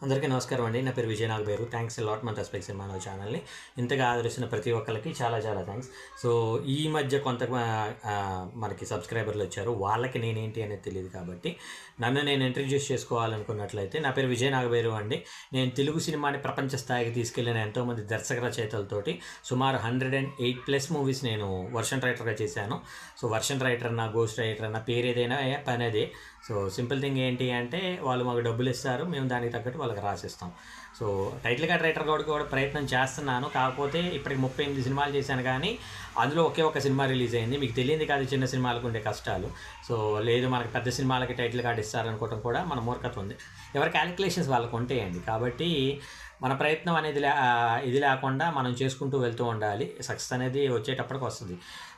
అందరికీ నమస్కారం అండి. నా పేరు విజయ్ నాగబేరు. థ్యాంక్స్ ఎ లాట్ మన రెస్పెక్ట్ సినిమా ఛానల్ని ఇంతగా ఆదరిస్తున్న ప్రతి ఒక్కరికి చాలా చాలా థ్యాంక్స్. సో ఈ మధ్య కొంత మనకి సబ్స్క్రైబర్లు వచ్చారు. వాళ్ళకి నేనేంటి అనేది తెలియదు కాబట్టి నన్ను నేను ఇంట్రడ్యూస్ చేసుకోవాలనుకున్నట్లయితే నా పేరు విజయ్ నాగబేరు అండి. నేను తెలుగు సినిమాని ప్రపంచ స్థాయికి తీసుకెళ్లిన ఎంతోమంది దర్శక రచయితలతోటి సుమారు 108+ మూవీస్ నేను వర్షన్ రైటర్గా చేశాను. సో వర్షన్ రైటర్ అన్న, గోస్ట్ రైటర్ అన్న, పేరు ఏదైనా పని అదే. సో సింపుల్ థింగ్ ఏంటి అంటే వాళ్ళు మాకు డబ్బులు ఇస్తారు, మేము దానికి తగ్గట్టు వాళ్ళకి రాసిస్తాం. సో టైటిల్ కార్డ్ రైటర్ కూడా ప్రయత్నం చేస్తున్నాను. కాకపోతే ఇప్పటికి 38 సినిమాలు చేశాను, కానీ అందులో ఒకే ఒక సినిమా రిలీజ్ అయింది. మీకు తెలియదు కాదు చిన్న సినిమాలకు ఉండే కష్టాలు. సో లేదు మనకి పెద్ద సినిమాలకి టైటిల్ కార్డ్ ఇస్తారనుకోవడం కూడా మన మూర్ఖత్వం ఉంది. ఎవరి క్యాలిక్యులేషన్స్ వాళ్ళకు ఉంటాయండి. కాబట్టి మన ప్రయత్నం అనేది ఇది లేకుండా మనం చేసుకుంటూ వెళ్తూ ఉండాలి. సక్సెస్ అనేది వచ్చేటప్పటికి వస్తుంది.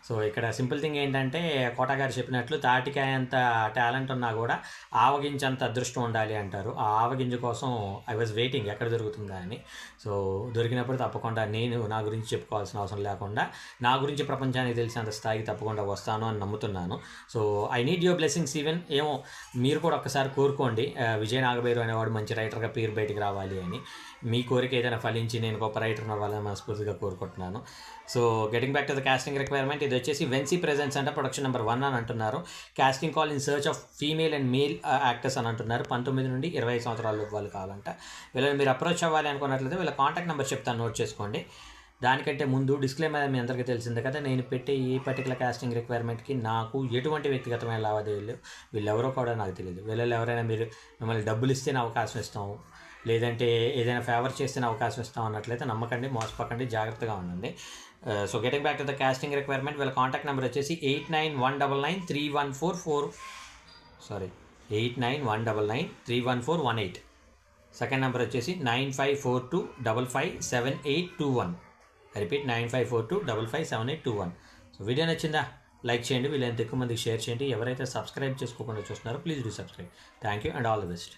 సో ఇక్కడ సింపుల్ థింగ్ ఏంటంటే కోట గారు చెప్పినట్లు తాటికాయ అంత టాలెంట్ ఉన్నా కూడా ఆవగించంత అదృష్టం ఉండాలి అంటారు. ఆ ఆవగింజ కోసం ఐ వాజ్ వెయిటింగ్ ఎక్కడ దొరుకుతుందా అని. సో దొరికినప్పుడు తప్పకుండా నేను నా గురించి చెప్పుకోవాల్సిన అవసరం లేకుండా నా గురించి ప్రపంచానికి తెలిసినంత స్థాయికి తప్పకుండా వస్తాను అని నమ్ముతున్నాను. So I need your blessings. Even ఏమో మీరు కూడా ఒక్కసారి కోరుకోండి, విజయ్ నాగబేరు అనేవాడు మంచి రైటర్గా పేరు బయటికి రావాలి అని. మీ కోరిక ఏదైనా ఫలించి నేను గొప్ప రైటర్ అవ్వాలని మనస్ఫూర్తిగా కోరుకుంటున్నాను. So getting back to the casting requirement, ఇది వచ్చేసి వెన్సీ ప్రెజెన్స్ అంటే ప్రొడక్షన్ నెంబర్ 1 అని అంటున్నారు. Casting call in search of female and male actors అని అంటున్నారు. 19 నుండి 20 సంవత్సరాలు వాళ్ళు కావాలంట. వీళ్ళని మీరు అప్రోచ్ అవ్వాలి అనుకున్నట్లయితే వీళ్ళ కాంటాక్ట్ నెంబర్ చెప్తాను, నోట్ చేసుకోండి. దానికంటే ముందు డిస్క్లైమర్ మీ అందరికీ తెలిసిందే కదా, నేను పెట్టే ఈ పర్టికులర్ కాస్టింగ్ రిక్వైర్మెంట్కి నాకు ఎటువంటి వ్యక్తిగతమైన లావాదేవీలు, వీళ్ళెవరో కూడా నాకు తెలియదు. వీళ్ళలో ఎవరైనా మీరు మిమ్మల్ని డబ్బులు ఇస్తేనే అవకాశం ఇస్తాము, లేదంటే ఏదైనా ఫేవర్ చేస్తేనే అవకాశం ఇస్తాం అన్నట్లయితే నమ్మకండి, మోసపోకండి, జాగ్రత్తగా ఉండండి. So getting back to the casting requirement, వీళ్ళ కాంటాక్ట్ నెంబర్ వచ్చేసి 8919931418. సెకండ్ నెంబర్ వచ్చేసి 9542557821. రిపీట్ 9542557821. సో వీడియో నచ్చిందా లైక్ చేయండి, వీళ్ళంత ఎక్కువ మందికి షేర్ చేయండి. ఎవరైతే సబ్స్క్రైబ్ చేసుకోకుండా చూస్తున్నారో please do subscribe. Thank you and all the best.